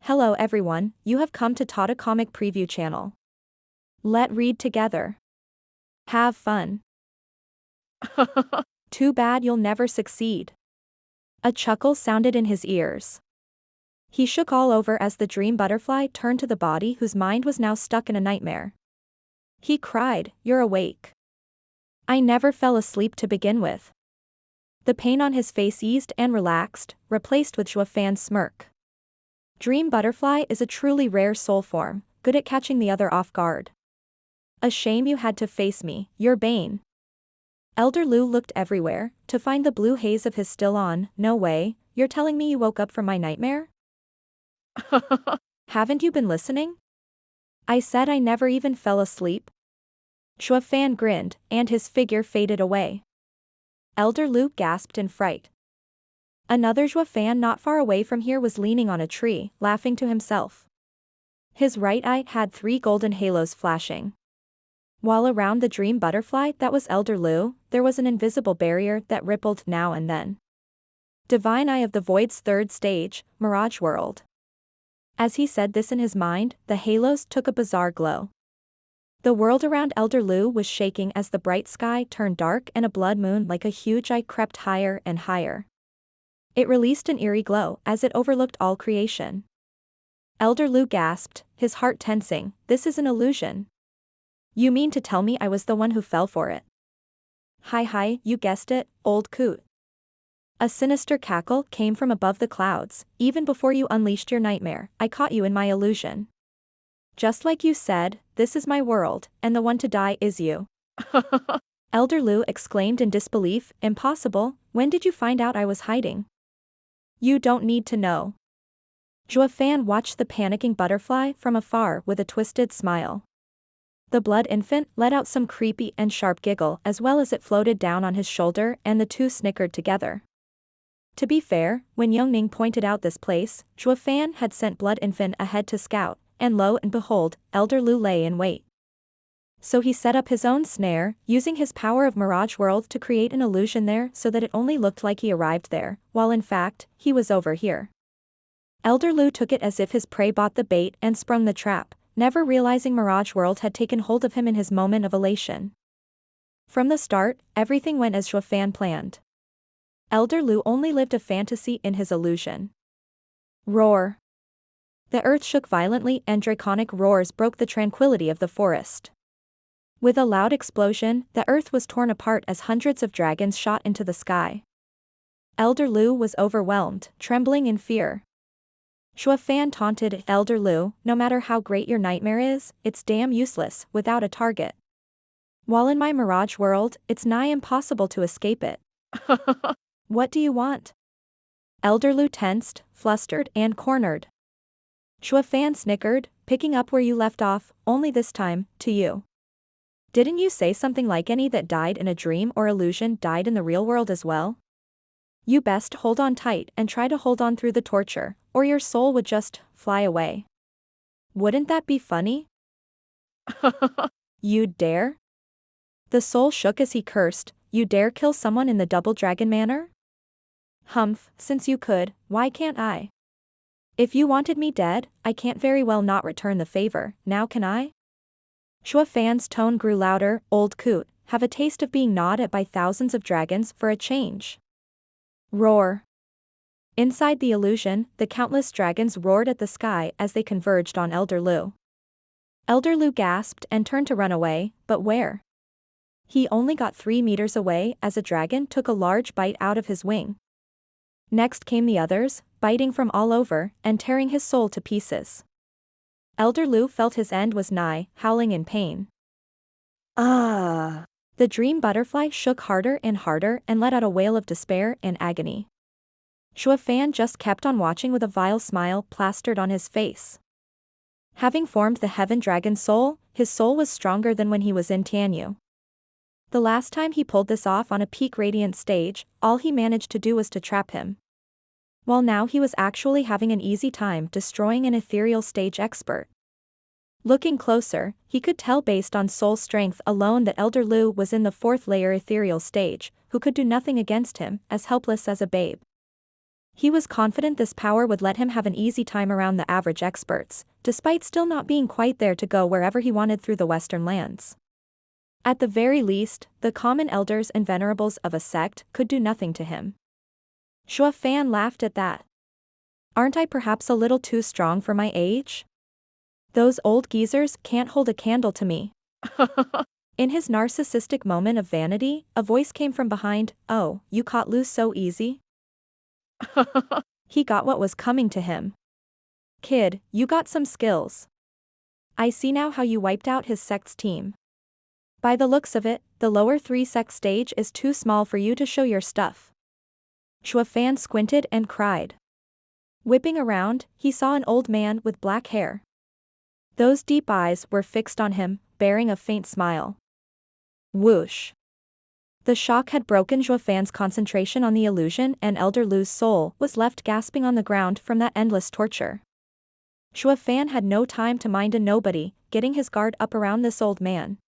Hello everyone, you have come to Tata Comic Preview channel. Let read together. Have fun. Too bad you'll never succeed. A chuckle sounded in his ears. He shook all over as the dream butterfly turned to the body whose mind was now stuck in a nightmare. He cried, "You're awake. I never fell asleep to begin with." The pain on his face eased and relaxed, replaced with Zhuo Fan's smirk. Dream butterfly is a truly rare soul form, good at catching the other off guard. A shame you had to face me, your bane. Elder Lu looked everywhere, to find the blue haze of his still on. No way, you're telling me you woke up from my nightmare? Haven't you been listening? I said I never even fell asleep. Zhuo Fan grinned, and his figure faded away. Elder Lu gasped in fright. Another Zhuo Fan not far away from here was leaning on a tree, laughing to himself. His right eye had 3 golden halos flashing. While around the dream butterfly that was Elder Lu, there was an invisible barrier that rippled now and then. Divine Eye of the Void's 3rd stage, Mirage World. As he said this in his mind, the halos took a bizarre glow. The world around Elder Lu was shaking as the bright sky turned dark and a blood moon like a huge eye crept higher and higher. It released an eerie glow as it overlooked all creation. Elder Lu gasped, his heart tensing, "This is an illusion. You mean to tell me I was the one who fell for it?" Hi, you guessed it, old coot. A sinister cackle came from above the clouds. "Even before you unleashed your nightmare, I caught you in my illusion. Just like you said, this is my world, and the one to die is you." Elder Lu exclaimed in disbelief, "Impossible, when did you find out I was hiding?" "You don't need to know." Zhuo Fan watched the panicking butterfly from afar with a twisted smile. The blood infant let out some creepy and sharp giggle as well as it floated down on his shoulder and the two snickered together. To be fair, when Yongning pointed out this place, Zhuo Fan had sent blood infant ahead to scout, and lo and behold, Elder Lu lay in wait. So he set up his own snare, using his power of Mirage World to create an illusion there so that it only looked like he arrived there, while in fact, he was over here. Elder Lu took it as if his prey bought the bait and sprung the trap, never realizing Mirage World had taken hold of him in his moment of elation. From the start, everything went as Zhuo Fan planned. Elder Lu only lived a fantasy in his illusion. Roar. The earth shook violently and draconic roars broke the tranquility of the forest. With a loud explosion, the earth was torn apart as hundreds of dragons shot into the sky. Elder Lu was overwhelmed, trembling in fear. Zhuo Fan taunted Elder Lu, "No matter how great your nightmare is, it's damn useless without a target. While in my Mirage World, it's nigh impossible to escape it." "What do you want?" Elder Lu tensed, flustered and cornered. Zhuo Fan snickered, "Picking up where you left off, only this time, to you. Didn't you say something like any that died in a dream or illusion died in the real world as well? You best hold on tight and try to hold on through the torture, or your soul would just fly away. Wouldn't that be funny?" "You'd dare?" The soul shook as he cursed, "You dare kill someone in the double dragon manner? Humph, since you could, why can't I? If you wanted me dead, I can't very well not return the favor, now can I?" Zhuo Fan's tone grew louder, "Old coot, have a taste of being gnawed at by thousands of dragons for a change." Roar. Inside the illusion, the countless dragons roared at the sky as they converged on Elder Lu. Elder Lu gasped and turned to run away, but where? He only got 3 meters away as a dragon took a large bite out of his wing. Next came the others, biting from all over and tearing his soul to pieces. Elder Lu felt his end was nigh, howling in pain. Ah! The dream butterfly shook harder and harder and let out a wail of despair and agony. Zhuo Fan just kept on watching with a vile smile plastered on his face. Having formed the heaven dragon soul, his soul was stronger than when he was in Tianyu. The last time he pulled this off on a peak radiant stage, all he managed to do was to trap him. While now he was actually having an easy time destroying an ethereal stage expert. Looking closer, he could tell based on soul strength alone that Elder Lu was in the 4th layer ethereal stage, who could do nothing against him, as helpless as a babe. He was confident this power would let him have an easy time around the average experts, despite still not being quite there to go wherever he wanted through the western lands. At the very least, the common elders and venerables of a sect could do nothing to him. Zhuo Fan laughed at that. Aren't I perhaps a little too strong for my age? Those old geezers can't hold a candle to me. In his narcissistic moment of vanity, a voice came from behind. Oh, you caught loose so easy? He got what was coming to him. Kid, you got some skills. I see now how you wiped out his sect's team. By the looks of it, the lower 3 sect stage is too small for you to show your stuff. Zhuo Fan squinted and cried. Whipping around, he saw an old man with black hair. Those deep eyes were fixed on him, bearing a faint smile. Whoosh. The shock had broken Zhuo Fan's concentration on the illusion, and Elder Lu's soul was left gasping on the ground from that endless torture. Zhuo Fan had no time to mind a nobody, getting his guard up around this old man.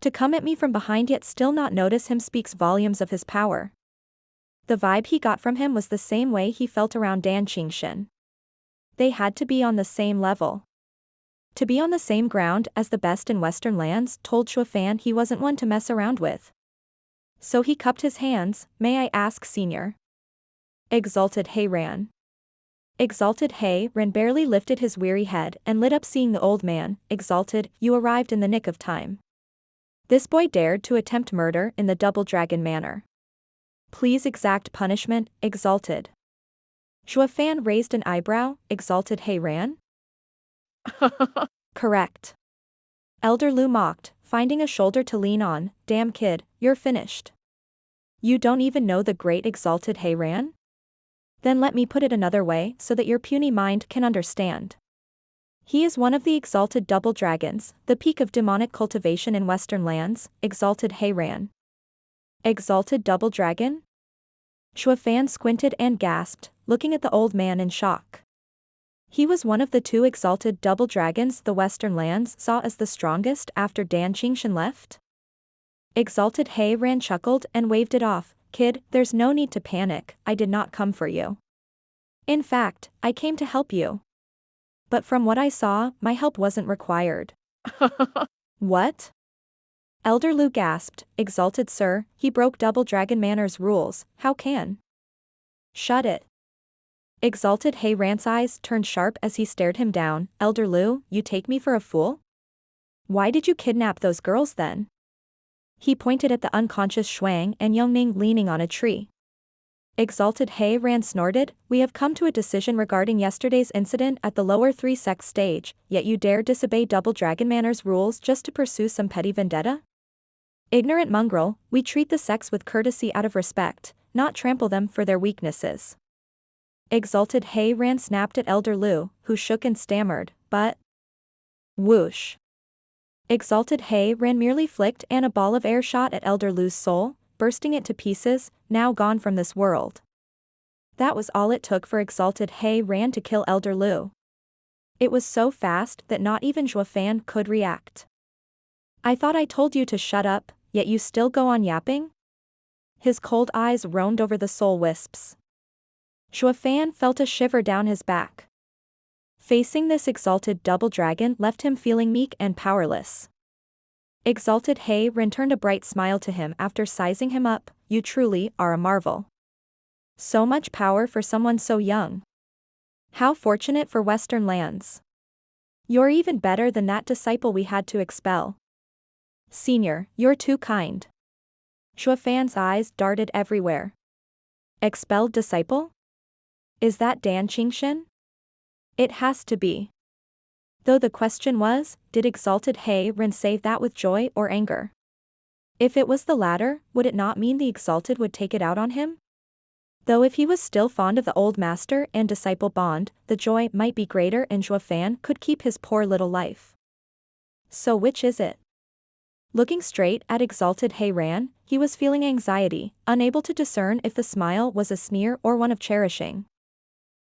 To come at me from behind yet still not notice him speaks volumes of his power. The vibe he got from him was the same way he felt around Dan Qingxin. They had to be on the same level. To be on the same ground as the best in Western lands told Zhuo Fan he wasn't one to mess around with. So he cupped his hands. May I ask, Senior? Exalted He Ran. Exalted He Ran barely lifted his weary head and lit up seeing the old man. Exalted, you arrived in the nick of time. This boy dared to attempt murder in the double dragon manner. Please exact punishment, Exalted. Zhuo Fan raised an eyebrow. Exalted He Ran? Correct. Elder Lu mocked, finding a shoulder to lean on. Damn kid, you're finished. You don't even know the great Exalted He Ran? Then let me put it another way so that your puny mind can understand. He is one of the exalted double dragons, the peak of demonic cultivation in Western lands. Exalted He Ran. Exalted double dragon? Zhuo Fan squinted and gasped, looking at the old man in shock. He was one of the 2 exalted double dragons the Western lands saw as the strongest after Dan Qingxin left. Exalted He Ran chuckled and waved it off. Kid, there's no need to panic, I did not come for you. In fact, I came to help you. But from what I saw, my help wasn't required. What? Elder Lu gasped. Exalted sir, he broke double dragon manor's rules, how can? Shut it. Exalted He Ran's eyes turned sharp as he stared him down. Elder Lu, you take me for a fool? Why did you kidnap those girls then? He pointed at the unconscious Shuang and Yongning leaning on a tree. Exalted He Ran snorted, we have come to a decision regarding yesterday's incident at the lower 3 sect stage, yet you dare disobey double dragon manor's rules just to pursue some petty vendetta? Ignorant mongrel, we treat the sects with courtesy out of respect, not trample them for their weaknesses. Exalted He Ran snapped at Elder Lu, who shook and stammered, but... Whoosh. Exalted He Ran merely flicked and a ball of air shot at Elder Lu's soul, bursting it to pieces, now gone from this world. That was all it took for Exalted He Ran to kill Elder Lu. It was so fast that not even Zhuo Fan could react. I thought I told you to shut up, yet you still go on yapping? His cold eyes roamed over the soul wisps. Zhuo Fan felt a shiver down his back. Facing this exalted double dragon left him feeling meek and powerless. Exalted He Ran turned a bright smile to him after sizing him up. You truly are a marvel. So much power for someone so young. How fortunate for Western lands. You're even better than that disciple we had to expel. Senior, you're too kind. Zhuo Fan's eyes darted everywhere. Expelled disciple? Is that Dan Qingxin? It has to be. Though the question was, did Exalted He Ran say that with joy or anger? If it was the latter, would it not mean the Exalted would take it out on him? Though if he was still fond of the old master and disciple bond, the joy might be greater and Zhuo Fan could keep his poor little life. So which is it? Looking straight at Exalted He Ran, he was feeling anxiety, unable to discern if the smile was a sneer or one of cherishing.